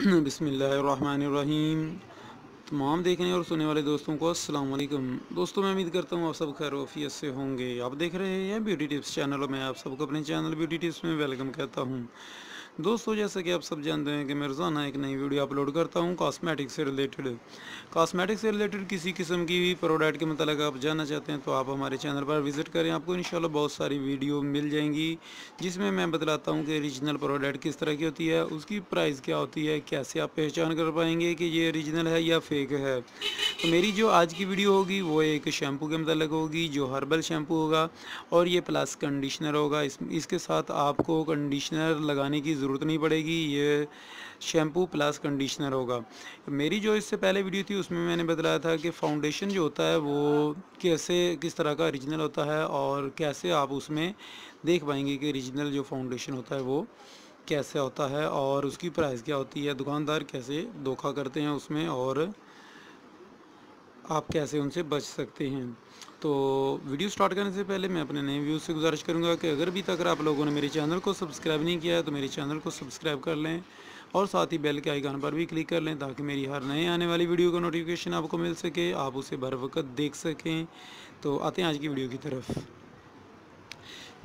बिस्मिल्लाहिर्रहमानिर्रहीम। तमाम देखने और सुनने वाले दोस्तों को अस्सलाम वालेकुम। दोस्तों, मैं उम्मीद करता हूँ आप सब खैर वाफियत से होंगे। आप देख रहे हैं ब्यूटी टिप्स चैनल और मैं आप सबको अपने चैनल ब्यूटी टिप्स में वेलकम कहता हूँ। दोस्तों, जैसा कि आप सब जानते हैं कि मैं रोज़ाना एक नई वीडियो अपलोड करता हूँ कॉस्मेटिक से रिलेटेड। कॉस्मेटिक से रिलेटेड किसी किस्म की भी प्रोडक्ट के मतलब आप जानना चाहते हैं तो आप हमारे चैनल पर विज़िट करें। आपको इंशाल्लाह बहुत सारी वीडियो मिल जाएंगी जिसमें मैं बतलाता हूँ कि ओरिजिनल प्रोडक्ट किस तरह की होती है, उसकी प्राइस क्या होती है, कैसे आप पहचान कर पाएंगे कि ये ओरिजिनल है या फेक है। तो मेरी जो आज की वीडियो होगी वो एक शैम्पू के मतलब होगी जो हर्बल शैम्पू होगा और ये प्लस कंडीशनर होगा। इसके साथ आपको कंडीशनर लगाने की ज़रूरत नहीं पड़ेगी। ये शैम्पू प्लस कंडीशनर होगा। मेरी जो इससे पहले वीडियो थी उसमें मैंने बताया था कि फ़ाउंडेशन जो होता है वो किस तरह का ओरिजिनल होता है और कैसे आप उसमें देख पाएंगे कि ओरिजिनल जो फाउंडेशन होता है वो कैसे होता है और उसकी प्राइस क्या होती है, दुकानदार कैसे धोखा करते हैं उसमें और आप कैसे उनसे बच सकते हैं। तो वीडियो स्टार्ट करने से पहले मैं अपने नए व्यूज़ से गुजारिश करूंगा कि अगर अभी तक आप लोगों ने मेरे चैनल को सब्सक्राइब नहीं किया है तो मेरे चैनल को सब्सक्राइब कर लें और साथ ही बेल के आइकन पर भी क्लिक कर लें ताकि मेरी हर नए आने वाली वीडियो का नोटिफिकेशन आपको मिल सके, आप उसे बर वक्त देख सकें। तो आते हैं आज की वीडियो की तरफ।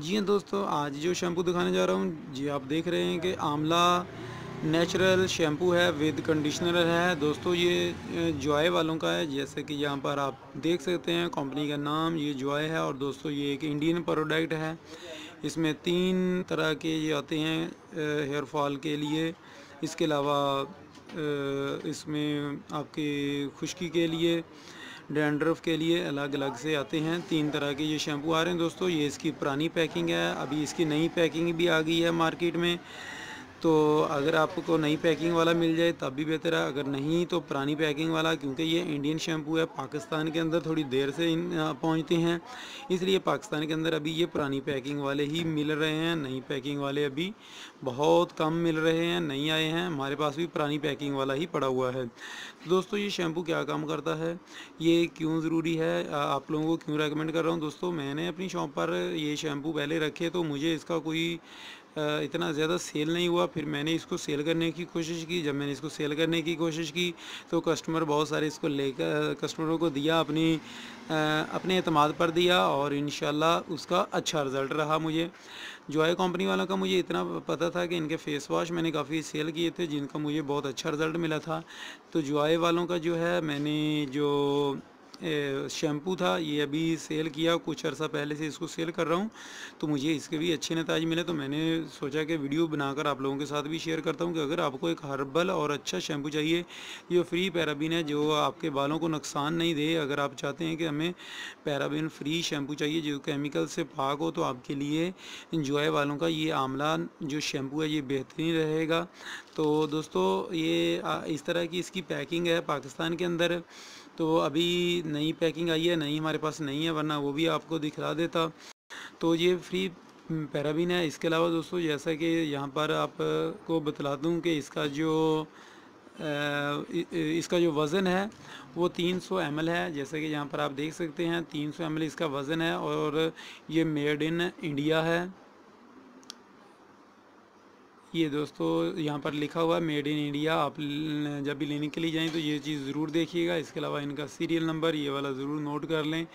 जी हाँ दोस्तों, आज जो शैम्पू दिखाने जा रहा हूँ जी आप देख रहे हैं कि आंवला नेचुरल शैम्पू है विद कंडीशनर है। दोस्तों, ये जॉय वालों का है, जैसे कि यहाँ पर आप देख सकते हैं कंपनी का नाम ये जॉय है। और दोस्तों, ये एक इंडियन प्रोडक्ट है। इसमें 3 तरह के ये आते हैं हेयर फॉल के लिए। इसके अलावा इसमें आपके खुश्की के लिए, डैंड्रफ के लिए अलग अलग से आते हैं। 3 तरह के ये शैम्पू आ रहे हैं। दोस्तों, ये इसकी पुरानी पैकिंग है, अभी इसकी नई पैकिंग भी आ गई है मार्केट में। तो अगर आपको नई पैकिंग वाला मिल जाए तब भी बेहतर है, अगर नहीं तो पुरानी पैकिंग वाला, क्योंकि ये इंडियन शैम्पू है, पाकिस्तान के अंदर थोड़ी देर से पहुंचते हैं, इसलिए पाकिस्तान के अंदर अभी ये पुरानी पैकिंग वाले ही मिल रहे हैं। नई पैकिंग वाले अभी बहुत कम मिल रहे हैं, नहीं आए हैं। हमारे पास भी पुरानी पैकिंग वाला ही पड़ा हुआ है। तो दोस्तों, ये शैम्पू क्या काम करता है, ये क्यों ज़रूरी है, आप लोगों को क्यों रेकमेंड कर रहा हूँ। दोस्तों, मैंने अपनी शॉप पर ये शैम्पू पहले रखे तो मुझे इसका कोई इतना ज़्यादा सेल नहीं हुआ। फिर मैंने इसको सेल करने की कोशिश की। जब मैंने इसको सेल करने की कोशिश की तो कस्टमर बहुत सारे इसको लेकर कस्टमरों को दिया, अपने एतमाद पर दिया और इंशाल्लाह उसका अच्छा रिज़ल्ट रहा। मुझे जॉय कंपनी वालों का मुझे इतना पता था कि इनके फ़ेस वॉश मैंने काफ़ी सेल किए थे जिनका मुझे बहुत अच्छा रिज़ल्ट मिला था। तो जॉय वालों का जो है मैंने जो शैम्पू था ये अभी सेल किया, कुछ अर्सा पहले से इसको सेल कर रहा हूँ। तो मुझे इसके भी अच्छे नतीजे मिले तो मैंने सोचा कि वीडियो बनाकर आप लोगों के साथ भी शेयर करता हूँ कि अगर आपको एक हर्बल और अच्छा शैम्पू चाहिए, ये फ्री पैराबिन है जो आपके बालों को नुकसान नहीं दे। अगर आप चाहते हैं कि हमें पैराबिन फ्री शैम्पू चाहिए जो केमिकल से पाक हो तो आपके लिए जॉय वालों का ये आंवला जो शैम्पू है ये बेहतरीन रहेगा। तो दोस्तों, ये इस तरह की इसकी पैकिंग है पाकिस्तान के अंदर। तो अभी नई पैकिंग आई है, नई हमारे पास नहीं है, वरना वो भी आपको दिखला देता। तो ये फ्री पैराबिन है। इसके अलावा दोस्तों, जैसा कि यहाँ पर आपको बतला दूँ कि इसका जो वज़न है वो 300 ml है। जैसे कि यहाँ पर आप देख सकते हैं 300 ml इसका वज़न है और ये मेड इन इंडिया है। ये दोस्तों यहाँ पर लिखा हुआ है मेड इन इंडिया। आप जब भी लेने के लिए जाएं तो ये चीज़ ज़रूर देखिएगा। इसके अलावा इनका सीरियल नंबर ये वाला ज़रूर नोट कर लें।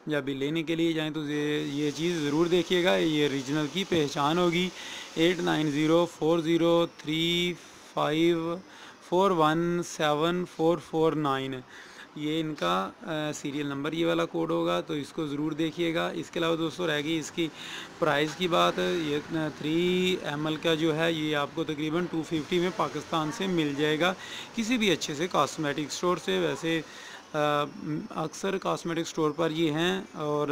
जब भी लेने के लिए जाएं तो ये चीज़ ज़रूर देखिएगा, ये ओरिजिनल की पहचान होगी। 89040354174449 ये इनका सीरियल नंबर ये वाला कोड होगा, तो इसको ज़रूर देखिएगा। इसके अलावा दोस्तों रह गई इसकी प्राइस की बात। ये 3 ml का जो है ये आपको तकरीबन 250 में पाकिस्तान से मिल जाएगा किसी भी अच्छे से कॉस्मेटिक स्टोर से। वैसे अक्सर कॉस्मेटिक स्टोर पर ये हैं और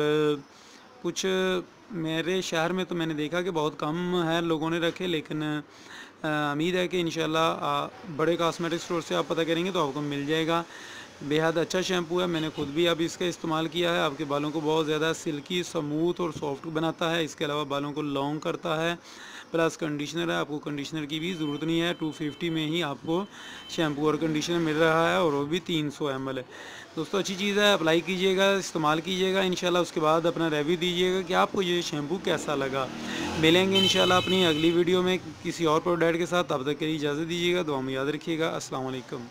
कुछ मेरे शहर में तो मैंने देखा कि बहुत कम है लोगों ने रखे, लेकिन उम्मीद है कि इंशाल्लाह बड़े कॉस्मेटिक स्टोर से आप पता करेंगे तो आपको मिल जाएगा। बेहद अच्छा शैम्पू है, मैंने खुद भी अब इसका इस्तेमाल किया है। आपके बालों को बहुत ज़्यादा सिल्की, स्मूथ और सॉफ्ट बनाता है। इसके अलावा बालों को लॉन्ग करता है, प्लस कंडीशनर है, आपको कंडीशनर की भी ज़रूरत नहीं है। 250 में ही आपको शैम्पू और कंडीशनर मिल रहा है और वो भी 300 ml है। दोस्तों अच्छी चीज़ है, अप्लाई कीजिएगा, इस्तेमाल कीजिएगा इंशाल्लाह। उसके बाद अपना रिव्यू दीजिएगा कि आपको ये शैम्पू कैसा लगा। मिलेंगे इंशाल्लाह अपनी अगली वीडियो में किसी और प्रोडक्ट के साथ। तब तक के लिए इजाज़त दीजिएगा, दुआ में याद रखिएगा। अस्सलाम वालेकुम।